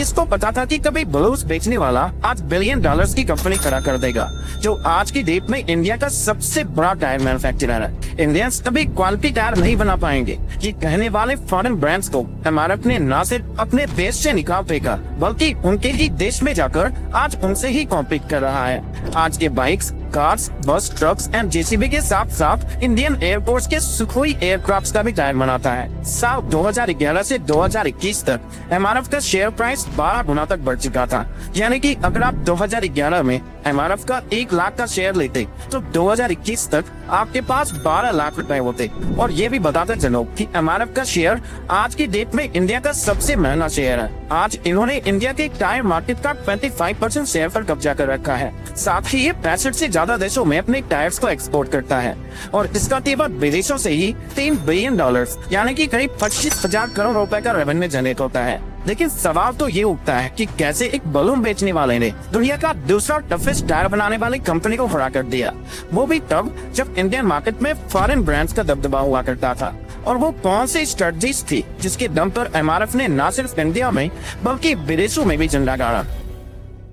किसको पता था कि कभी बलून्स बेचने वाला आज बिलियन डॉलर्स की कंपनी खड़ा कर देगा, जो आज की डेट में इंडिया का सबसे बड़ा टायर मैन्युफैक्चरर है। इंडियंस कभी क्वालिटी टायर नहीं बना पाएंगे, ये कहने वाले फॉरेन ब्रांड्स को एमआरएफ ने न सिर्फ अपने देश से निकाल फेंका, बल्कि उनके ही देश में जाकर आज उनसे ही कॉम्पीट कर रहा है। आज के बाइक्स, कार्स, बस, ट्रक्स एंड जेसीबी के साथ साथ इंडियन एयरफोर्स के सुखोई एयरक्राफ्ट का भी टायर बनाता है। साल 2011 से 2021 तक एमआरएफ का शेयर प्राइस 12 गुना तक बढ़ चुका था। यानी कि अगर आप 2011 में एमआरएफ का 1 लाख का शेयर लेते तो 2021 तक आपके पास 12 लाख रुपए होते। और ये भी बताते चलो कि एमआरएफ का शेयर आज की डेट में इंडिया का सबसे महंगा शेयर है। आज इन्होंने इंडिया के टायर मार्केट का 25% शेयर पर कब्जा कर रखा है। साथ ही ये 65 से ज्यादा देशों में अपने टायर्स को एक्सपोर्ट करता है और इसका केवल विदेशों से ही $3 बिलियन यानी कि करीब 25,000 करोड़ रुपए का रेवेन्यू जनरेट होता है। लेकिन सवाल तो ये उठता है कि कैसे एक बलून बेचने वाले ने दुनिया का दूसरा टफेस्ट टायर बनाने वाली कंपनी को हरा कर दिया, वो भी तब जब इंडियन मार्केट में फॉरेन ब्रांड्स का दबदबा हुआ करता था। और वो कौन सी स्ट्रेटजीज थी जिसके दम पर एमआरएफ ने न सिर्फ इंडिया में बल्कि विदेशों में भी झंडा गाड़ा।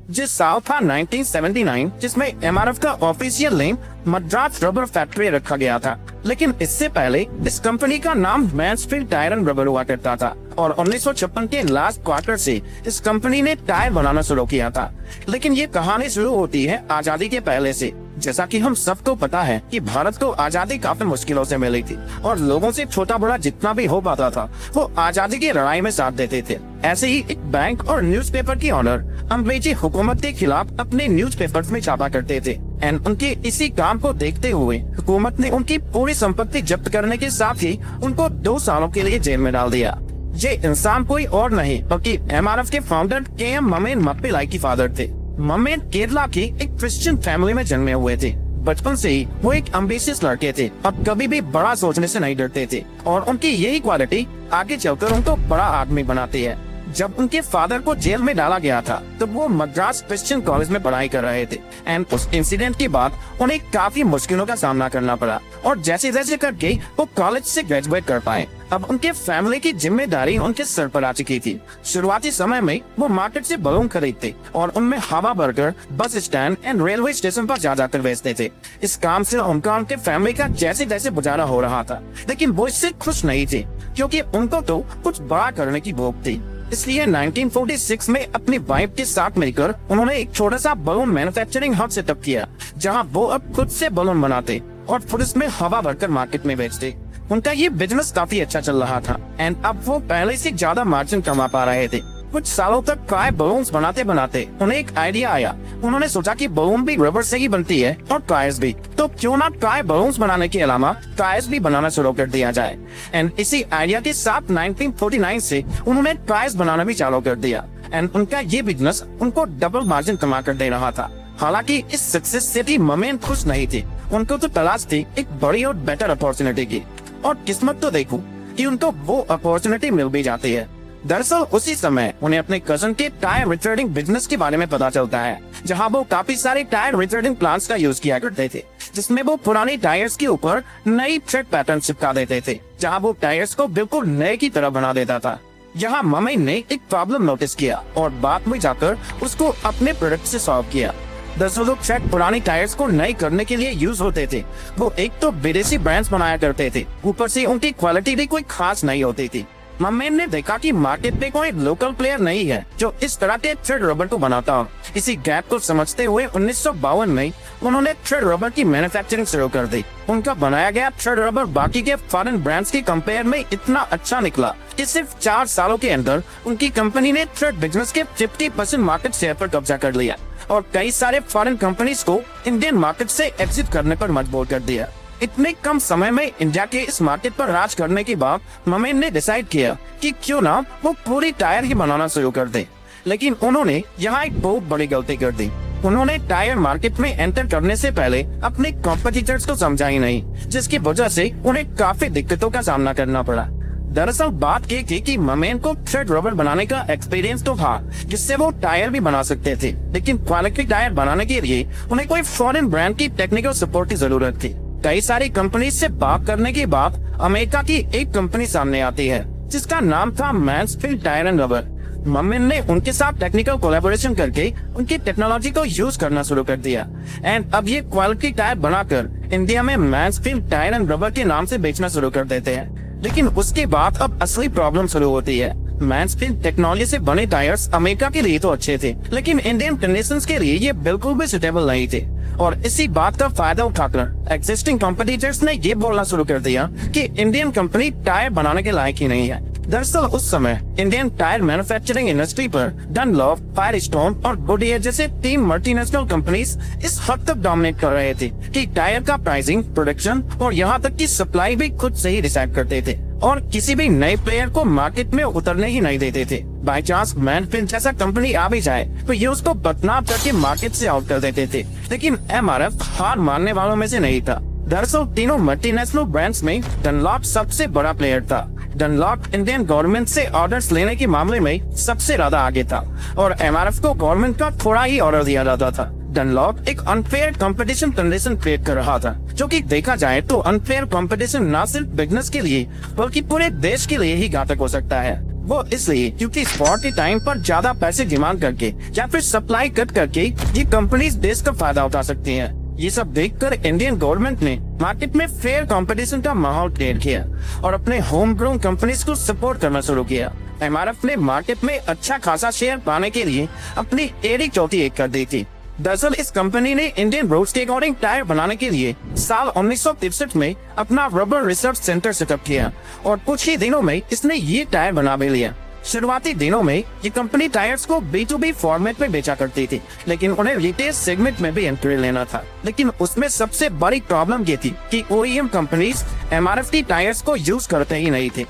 जिस साल था 1979, जिसमें एमआरएफ का official name Madras rubber factory रखा गया था, लेकिन इससे पहले इस कंपनी का नाम मैन्सफील्ड टायर एंड रबर हुआ करता था और 1956 के लास्ट क्वार्टर से इस कंपनी ने टायर बनाना शुरू किया था। लेकिन ये कहानी शुरू होती है आजादी के पहले से। जैसा कि हम सबको पता है कि भारत को आजादी काफी मुश्किलों से मिली थी और लोगों से छोटा बड़ा जितना भी हो पाता था वो आजादी की लड़ाई में साथ देते थे। ऐसे ही एक बैंक और न्यूज़पेपर की ऑनर अंग्रेजी हुकूमत के खिलाफ अपने न्यूज़पेपर्स में छापा करते थे एंड उनके इसी काम को देखते हुए हुकूमत ने उनकी पूरी संपत्ति जब्त करने के साथ ही उनको 2 सालों के लिए जेल में डाल दिया। ये इंसान कोई और नहीं बल्कि एमआरएफ के फाउंडर के.एम. ममेन मप्पिलाई की फादर थे। ममेन केरला की एक क्रिश्चियन फैमिली में जन्मे हुए थे। बचपन से ही वो एक एम्बिशियस लड़के थे और कभी भी बड़ा सोचने से नहीं डरते थे और उनकी यही क्वालिटी आगे चलकर उनको बड़ा आदमी बनाती है। जब उनके फादर को जेल में डाला गया था तब वो मद्रास क्रिश्चियन कॉलेज में पढ़ाई कर रहे थे एंड उस इंसिडेंट के बाद उन्हें काफी मुश्किलों का सामना करना पड़ा और जैसे जैसे करके वो कॉलेज से ग्रेजुएट कर पाए। अब उनके फैमिली की जिम्मेदारी उनके सर पर आ चुकी थी। शुरुआती समय में वो मार्केट से बलून खरीदते और उनमें हवा भरकर bus stand and railway station पर जा जाकर बेचते थे। इस काम से उनका उनके फैमिली का जैसे जैसे गुजारा हो रहा था, लेकिन वो इससे खुश नहीं थे क्योंकि उनको तो कुछ बड़ा करने की भूख थी। इसलिए 1946 में अपनी वाइफ के साथ मिलकर उन्होंने एक छोटा सा बलून मैन्युफैक्चरिंग हब सेटअप किया, जहां वो अब खुद से बलून बनाते और फिर इसमें हवा भरकर मार्केट में बेचते। उनका ये बिजनेस काफी अच्छा चल रहा था एंड अब वो पहले से ज्यादा मार्जिन कमा पा रहे थे। कुछ सालों तक ट्राई बलून्स बनाते बनाते उन्हें एक आइडिया आया। उन्होंने सोचा कि बलून भी रबर से ही बनती है और टायर्स भी, तो क्यों ना ट्राई बलून्स बनाने के अलावा टायर्स भी बनाना शुरू कर दिया जाए। एंड इसी आइडिया के साथ 1949 से उन्होंने टायर्स बनाना भी चालू कर दिया एंड उनका ये बिजनेस उनको डबल मार्जिन कमा कर दे रहा था। हालांकि इस सक्सेस से भी ममेन खुश नहीं थे। उनको तो तलाश थी एक बड़ी और बेटर अपॉर्चुनिटी की, और किस्मत तो देखो कि उनको वो अपॉर्चुनिटी मिल भी जाती है। दरअसल उसी समय उन्हें अपने कजन के टायर रिटर्निंग बिजनेस के बारे में पता चलता है, जहां वो काफी सारे टायर रिटर्निंग प्लांट्स का यूज किया करते थे, जिसमें वो पुराने टायर्स के ऊपर नई थ्रेड पैटर्न चिपका देते थे, जहां वो टायर्स को बिल्कुल नए की तरह बना देता था। यहाँ ममेन ने एक प्रॉब्लम नोटिस किया और बाद में जाकर उसको अपने प्रोडक्ट से सॉल्व किया। दरअसल वो थ्रेड पुरानी टायर्स को नए करने के लिए यूज होते थे। वो एक तो विदेशी ब्रांड्स बनाया करते थे, ऊपर से उनकी क्वालिटी भी कोई खास नहीं होती थी। ममेन ने देखा कि मार्केट में कोई लोकल प्लेयर नहीं है जो इस तरह के थ्रेड रबर को बनाता हो। इसी गैप को समझते हुए 1952 में उन्होंने थ्रेड रबर की मैन्युफैक्चरिंग शुरू कर दी। उनका बनाया गया थ्रेड रबर बाकी के फॉरेन ब्रांड्स की कंपेयर में इतना अच्छा निकला कि सिर्फ 4 सालों के अंदर उनकी कंपनी ने थ्रेड बिजनेस के 50% मार्केट शेयर पर कब्जा कर लिया और कई सारे फॉरेन कंपनीज को इंडियन मार्केट से एग्जिट करने पर मजबूर कर दिया। इतने कम समय में इंडिया के इस मार्केट पर राज करने के बाद ममेन ने डिसाइड किया कि क्यों ना वो पूरी टायर ही बनाना शुरू कर दे। लेकिन उन्होंने यहाँ एक बहुत बड़ी गलती कर दी। उन्होंने टायर मार्केट में एंटर करने से पहले अपने कॉम्पिटिटर्स को समझा ही नहीं, जिसकी वजह से उन्हें काफी दिक्कतों का सामना करना पड़ा। दरअसल बात ये थी कि ममेन को थ्रेड रबर बनाने का एक्सपीरियंस तो था, जिससे वो टायर भी बना सकते थे, लेकिन क्वालिटी टायर बनाने के लिए उन्हें कोई फॉरेन ब्रांड की टेक्निकल सपोर्ट की जरूरत थी। कई सारी कंपनी से बात करने के बाद अमेरिका की एक कंपनी सामने आती है जिसका नाम था मैन्सफील्ड टायर एंड रबर। ममिन ने उनके साथ टेक्निकल कोलैबोरेशन करके उनकी टेक्नोलॉजी को यूज करना शुरू कर दिया एंड अब ये क्वालिटी टायर बनाकर इंडिया में मैंसफील्ड टायर एंड रबर के नाम से बेचना शुरू कर देते हैं। लेकिन उसके बाद अब असली प्रॉब्लम शुरू होती है। मैंसफील्ड टेक्नोलॉजी से बने टायर्स अमेरिका के लिए तो अच्छे थे, लेकिन इंडियन कंडीशंस के लिए ये बिल्कुल भी सुटेबल नहीं थे। और इसी बात का फायदा उठाकर एग्जिस्टिंग कॉम्पिटिटर्स ने ये बोलना शुरू कर दिया कि इंडियन कंपनी टायर बनाने के लायक ही नहीं है। दरअसल उस समय इंडियन टायर मैन्युफैक्चरिंग इंडस्ट्री पर डनलॉप, फायरस्टोन और गोडyear जैसे 3 मल्टीनेशनल कंपनीज इस हद तक डोमिनेट कर रहे थे कि टायर का प्राइसिंग, प्रोडक्शन और यहाँ तक कि सप्लाई भी खुद से ही डिसाइड करते थे और किसी भी नए प्लेयर को मार्केट में उतरने ही नहीं देते थे। बाई चांस मैनफील्ड जैसा कंपनी आ भी जाए तो ये उसको बदनाम करके मार्केट से आउट कर देते थे। लेकिन एमआरएफ हार मानने वालों में से नहीं था। दरअसल तीनों मल्टीनेशनल ब्रांड्स में डनलॉप सबसे बड़ा प्लेयर था। डनलॉप इंडियन गवर्नमेंट से ऑर्डर्स लेने के मामले में सबसे ज्यादा आगे था और एमआरएफ को गवर्नमेंट का थोड़ा ही ऑर्डर दिया जाता था। डनलॉप एक अनफेयर कंपटीशन कंडीशन क्रिएट कर रहा था, जो कि देखा जाए तो अनफेयर कंपटीशन न सिर्फ बिजनेस के लिए बल्कि पूरे देश के लिए ही घातक हो सकता है। वो इसलिए क्योंकि स्पॉट के टाइम पर ज्यादा पैसे डिमांड करके या फिर सप्लाई कट करके ये कंपनीज देश का फायदा उठा सकती हैं। ये सब देखकर इंडियन गवर्नमेंट ने मार्केट में फेयर कंपटीशन का माहौल क्रिएट किया और अपने होम ग्रोन कंपनीज को सपोर्ट करना शुरू किया। एमआरएफ ने मार्केट में अच्छा खासा शेयर पाने के लिए अपनी एड़ी चौथी एक कर दी थी। दरअसल इस कंपनी ने इंडियन रोड्स के अकॉर्डिंग टायर बनाने के लिए साल 1963 में अपना रबर रिसर्च सेंटर सेटअप किया और कुछ ही दिनों में इसने ये टायर बना भी लिया। शुरुआती दिनों में ये कंपनी टायर्स को B2B फॉर्मेट में बेचा करती थी, लेकिन उन्हें रिटेल सेगमेंट में भी एंट्री लेना था। लेकिन उसमें सबसे बड़ी प्रॉब्लम ये थी कि OEM कंपनीज एमआरएफ की टायर्स को यूज करते ही नहीं थे।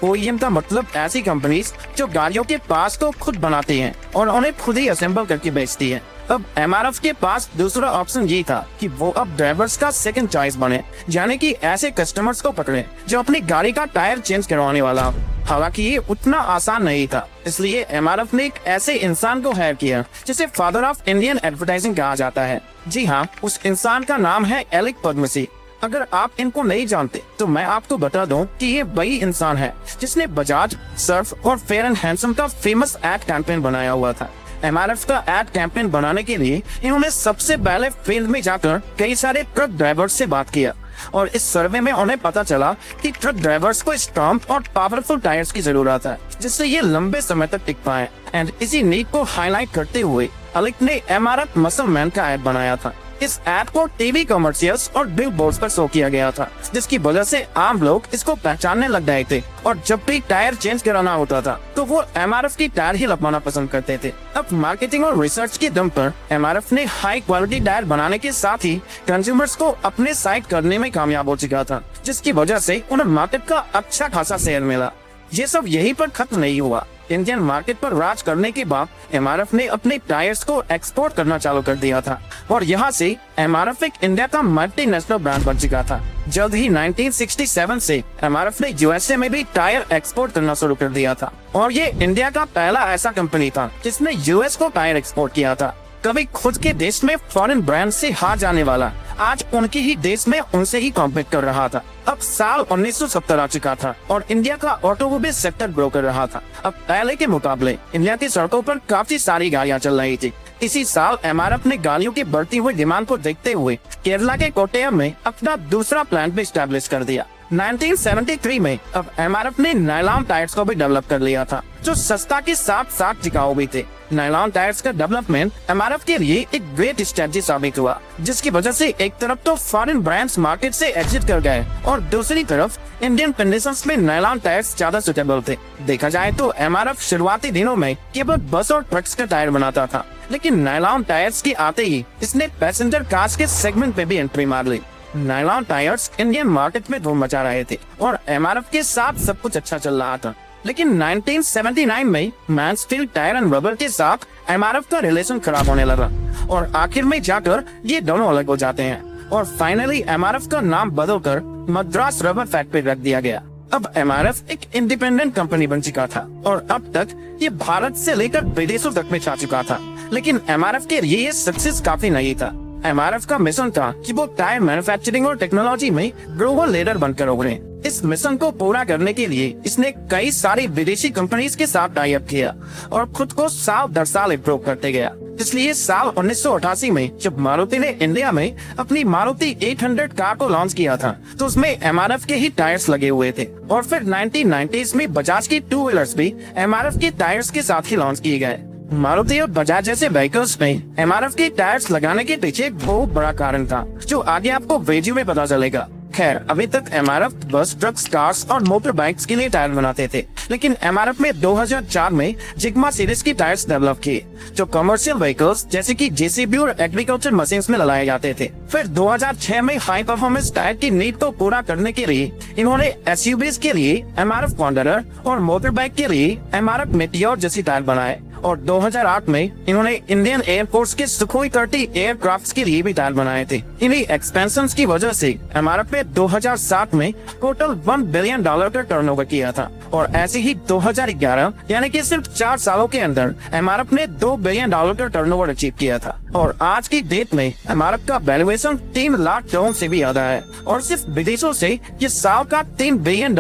OEM का मतलब ऐसी कंपनीज जो गाड़ियों के पास को खुद बनाती हैं और उन्हें खुद ही असेंबल करके बेचती है। अब एमआरएफ के पास दूसरा ऑप्शन ये था कि वो अब ड्राइवर्स का सेकंड चॉइस बने, यानी कि ऐसे कस्टमर्स को पकड़े जो अपनी गाड़ी का टायर चेंज करवाने वाला हो। हालांकि ये उतना आसान नहीं था, इसलिए एमआरएफ ने एक ऐसे इंसान को हायर किया जिसे फादर ऑफ इंडियन एडवर्टाइजिंग कहा जाता है। जी हाँ, उस इंसान का नाम है एलिक पद्मसी। अगर आप इनको नहीं जानते तो मैं आपको बता दूं कि ये वही इंसान है जिसने बजाज, सर्फ और फेयर एंड हैंडसम का फेमस एड कैंपेन बनाया हुआ था। एमआरएफ का एड कैंपेन बनाने के लिए इन्होंने सबसे पहले फील्ड में जाकर कई सारे ट्रक ड्राइवर्स से बात किया और इस सर्वे में उन्हें पता चला कि ट्रक ड्राइवर्स को स्ट्रॉन्ग और पावरफुल टायर्स की जरूरत है जिससे ये लंबे समय तक टिक पाए। एंड इसी नीड को हाईलाइट करते हुए अलिक ने एमआरएफ मसल मैन का एड बनाया था। इस ऐड को टीवी कमर्शियल्स और बिल बोर्ड पर शो किया गया था, जिसकी वजह से आम लोग इसको पहचानने लग गए थे और जब भी टायर चेंज कराना होता था तो वो एमआरएफ की टायर ही लगवाना पसंद करते थे। अब मार्केटिंग और रिसर्च के दम पर एमआरएफ ने हाई क्वालिटी टायर बनाने के साथ ही कंज्यूमर्स को अपने साइड करने में कामयाब हो चुका था, जिसकी वजह से उन्हें मार्केट का अच्छा खासा शेयर मिला। ये सब यहीं पर खत्म नहीं हुआ। इंडियन मार्केट पर राज करने के बाद एमआरएफ ने अपने टायर्स को एक्सपोर्ट करना चालू कर दिया था और यहाँ से एमआरएफ एक इंडिया का मल्टीनेशनल ब्रांड बन चुका था। जल्द ही 1967 से एमआरएफ ने यूएसए में भी टायर एक्सपोर्ट करना शुरू कर दिया था और ये इंडिया का पहला ऐसा कंपनी था जिसने यूएस को टायर एक्सपोर्ट किया था। कभी खुद के देश में फॉरेन ब्रांड से हार जाने वाला आज उनके ही देश में उनसे ही कॉम्पीट कर रहा था। अब साल 1970 आ चुका था और इंडिया का ऑटोमोबाइल सेक्टर ग्रो कर रहा था। अब पहले के मुकाबले इंडिया की सड़कों पर काफी सारी गाड़ियां चल रही थी। इसी साल एमआरएफ ने गाड़ियों की बढ़ती हुई डिमांड को देखते हुए केरला के कोट्टयम में अपना दूसरा प्लांट भी स्टैब्लिश कर दिया। 1973 में अब एमआरएफ ने नायलॉन टायर्स को भी डेवलप कर लिया था, जो सस्ता के साथ साथ टिकाऊ भी थे। नायलॉन टायर्स का डेवलपमेंट एमआरएफ के लिए एक ग्रेट स्ट्रेटजी साबित हुआ, जिसकी वजह से एक तरफ तो फॉरेन ब्रांड्स मार्केट से एग्जिट कर गए और दूसरी तरफ इंडियन कंडीशंस में नायलॉन टायर्स ज्यादा सुटेबल थे। देखा जाए तो एमआरएफ शुरुआती दिनों में केवल बस और ट्रक्स का टायर बनाता था, लेकिन नायलॉन टायर्स के आते ही इसने पैसेंजर कार्स के सेगमेंट पे भी एंट्री मार ली। नायलॉन टायर्स इंडियन मार्केट में धूम मचा रहे थे और एमआरएफ के साथ सब कुछ अच्छा चल रहा था। लेकिन 1979 में मैंसफील्ड टायर एंड रबर के साथ एमआरएफ का रिलेशन खराब होने लगा और आखिर में जाकर ये दोनों अलग हो जाते हैं और फाइनली एमआरएफ का नाम बदलकर मद्रास रबर फैक्ट्री रख दिया गया। अब एमआरएफ एक इंडिपेंडेंट कंपनी बन चुका था और अब तक ये भारत से लेकर विदेशों तक में छा चुका था। लेकिन एमआरएफ के लिए सक्सेस काफी नहीं था। एमआरएफ का मिशन था कि वो टायर मैन्युफैक्चरिंग और टेक्नोलॉजी में ग्लोबल लीडर बनकर उभरे। इस मिशन को पूरा करने के लिए इसने कई सारी विदेशी कंपनीज के साथ टाई अप किया और खुद को साल दर साल इम्प्रूव करते गया। इसलिए साल 1988 में जब मारुति ने इंडिया में अपनी मारुति 800 कार को लॉन्च किया था तो उसमें एमआरएफ के ही टायर्स लगे हुए थे। और फिर 1990s में बजाज की 2 व्हीलर्स भी एमआरएफ के टायर्स के साथ ही लॉन्च किए गए। मारुति और बजाज जैसे व्हीकल्स में एमआरएफ के टायर्स लगाने के पीछे एक बहुत बड़ा कारण था जो आगे आपको वीडियो में पता चलेगा। खैर, अभी तक एमआरएफ बस, ट्रक्स, कार्स और मोटर बाइक्स के लिए टायर बनाते थे, लेकिन एमआरएफ में 2004 में जिग्मा सीरीज की टायर्स डेवलप किए जो कमर्शियल व्हीकल्स जैसे कि जेसीबी और एग्रीकल्चर मशीन्स में लगाए जाते थे। फिर 2006 में हाई परफॉर्मेंस टायर की नीड को पूरा करने के लिए इन्होंने एसयूवीज के लिए एमआरएफ वंडरर और मोटर बाइक के लिए एमआरएफ मेटियोर जैसी टायर बनाए। और 2008 में इन्होंने इंडियन एयरफोर्स के सुखोई 30 एयरक्राफ्ट के लिए भी टायर बनाए थे। इन्हीं एक्सपेंशन की वजह से एमआरएफ ने 2007 में टोटल $1 बिलियन का टर्नओवर किया था और ऐसे ही 2011 यानी कि सिर्फ 4 सालों के अंदर एमआरएफ ने $2 बिलियन का टर्नओवर अचीव किया था। और आज की डेट में एमआरएफ का वैल्यूएशन 3 लाख करोड़ से भी ज्यादा है और सिर्फ विदेशों से ये साल का $3 बिलियन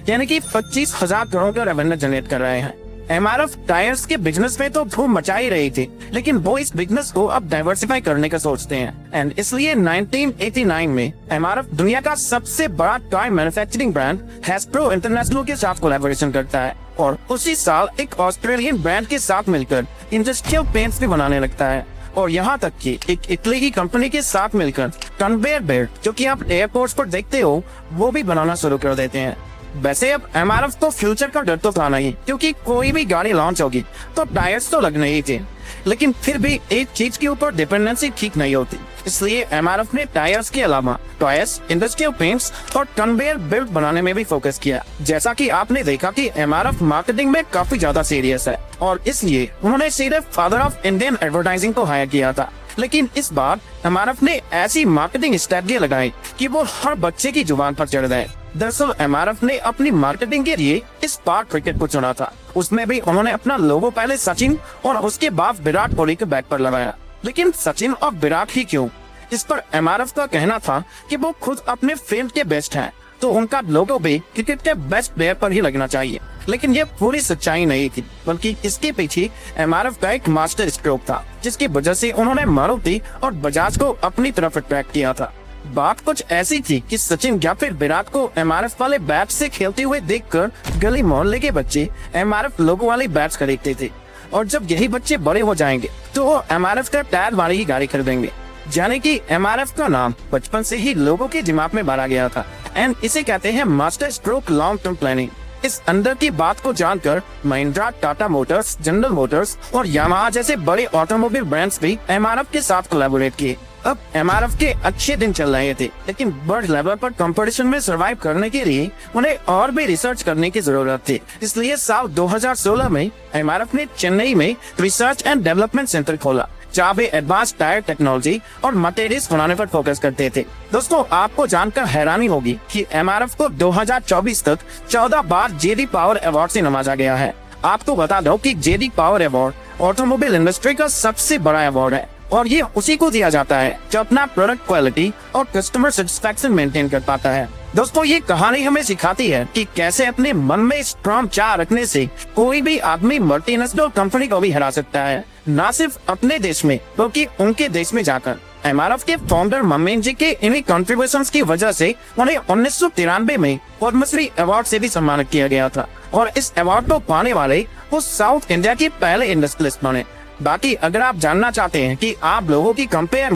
यानी कि 25,000 करोड़ का रेवेन्यू जनरेट कर रहे हैं। एमआरएफ टायर्स के बिजनेस में तो धूम मचा ही रही थी, लेकिन वो इस बिजनेस को अब डाइवर्सिफाई करने का सोचते हैं एंड इसलिए 1989 में एमआरएफ दुनिया का सबसे बड़ा toy manufacturing brand Hasbro international के साथ कोलैबोरेशन करता है और उसी साल एक ऑस्ट्रेलियन ब्रांड के साथ मिलकर इंडस्ट्रियल पेंट्स भी बनाने लगता है। और यहाँ तक कि एक इटली की कंपनी के साथ मिलकर कन्वेयर बेल्ट जो कि आप एयरपोर्ट्स पर देखते हो वो भी बनाना शुरू कर देते हैं। वैसे अब एमआरएफ तो फ्यूचर का डर तो था नहीं, क्योंकि कोई भी गाड़ी लॉन्च होगी तो टायर्स तो लगने ही थे, लेकिन फिर भी एक चीज के ऊपर डिपेंडेंसी ठीक नहीं होती। इसलिए एमआरएफ ने टायर्स के अलावा टॉयस, इंडस्ट्रियल पेंट्स और कन्वेयर बेल्ट बनाने में भी फोकस किया। जैसा कि आपने देखा कि एमआरएफ मार्केटिंग में काफी ज्यादा सीरियस है और इसलिए उन्होंने सीधे फादर ऑफ इंडियन एडवर्टाइजिंग को हायर किया था। लेकिन इस बार एमआरएफ ने ऐसी मार्केटिंग स्ट्रेटजी लगाई कि वो हर बच्चे की जुबान पर चढ़ गए। दरअसल एमआरएफ ने अपनी मार्केटिंग के लिए इस बार क्रिकेट को चुना था। उसमें भी उन्होंने अपना लोगो पहले सचिन और उसके बाद विराट कोहली के बैक पर लगाया। लेकिन सचिन और विराट ही क्यों? इस पर एमआरएफ का कहना था कि वो खुद अपने फील्ड के बेस्ट हैं, तो उनका लोगो भी क्रिकेट के बेस्ट प्लेयर पर ही लगना चाहिए। लेकिन ये पूरी सच्चाई नहीं थी, बल्कि इसके पीछे एमआरएफ का एक मास्टर स्ट्रोक था जिसकी वजह से उन्होंने मारुति और बजाज को अपनी तरफ अट्रैक्ट किया था। बात कुछ ऐसी थी कि सचिन या फिर विराट को एमआरएफ वाले बैट से खेलते हुए देखकर गली मोहल्ले के बच्चे एमआरएफ लोगो वाले बैट्स खरीदते थे और जब यही बच्चे बड़े हो जाएंगे तो वो एमआरएफ का टायर वाली ही गाड़ी खरीदेंगे। यानी कि एमआरएफ का नाम बचपन से ही लोगों के दिमाग में भरा गया था एंड इसे कहते हैं master stroke long term planning. इस अंदर की बात को जानकर Mahindra, Tata Motors, general Motors और यामाहा जैसे बड़े ऑटोमोबाइल ब्रांड्स भी एमआरएफ के साथ कोलैबोरेट किए। अब एमआरएफ के अच्छे दिन चल रहे थे, लेकिन बड़े लेवल पर कंपटीशन में सर्वाइव करने के लिए उन्हें और भी रिसर्च करने की जरूरत थी। इसलिए साल 2016 में एमआरएफ ने चेन्नई में रिसर्च एंड डेवलपमेंट सेंटर खोला जहाँ वे एडवांस टायर टेक्नोलॉजी और मटेरियल्स बनाने पर फोकस करते थे। दोस्तों, आपको जानकर हैरानी होगी कि एमआरएफ को 2024 तक 14 बार जेडी पावर अवार्ड से नवाजा गया है। आपको बता दो कि JD power award automobile industry का सबसे बड़ा अवार्ड है और ये उसी को दिया जाता है जो अपना प्रोडक्ट क्वालिटी और कस्टमर सेटिस्फेक्शन मेंटेन कर पाता है। दोस्तों, ये कहानी हमें सिखाती है कि कैसे अपने मन में स्ट्रॉन्ग चाह रखने से कोई भी आदमी मल्टीनेशनल कंपनी को भी हरा सकता है, न सिर्फ अपने देश में बल्कि उनके देश में जाकर। एमआरएफ के फाउंडर ममेन जी के इन्हीं कंट्रीब्यूशंस की वजह से उन्हें 1993 में पद्मश्री अवार्ड से भी सम्मानित किया गया था और इस अवार्ड को पाने वाले वो साउथ इंडिया के पहले इंडस्ट्रियलिस्ट बने। बाकी अगर आप जानना चाहते हैं कि आप लोगों की कंपेयर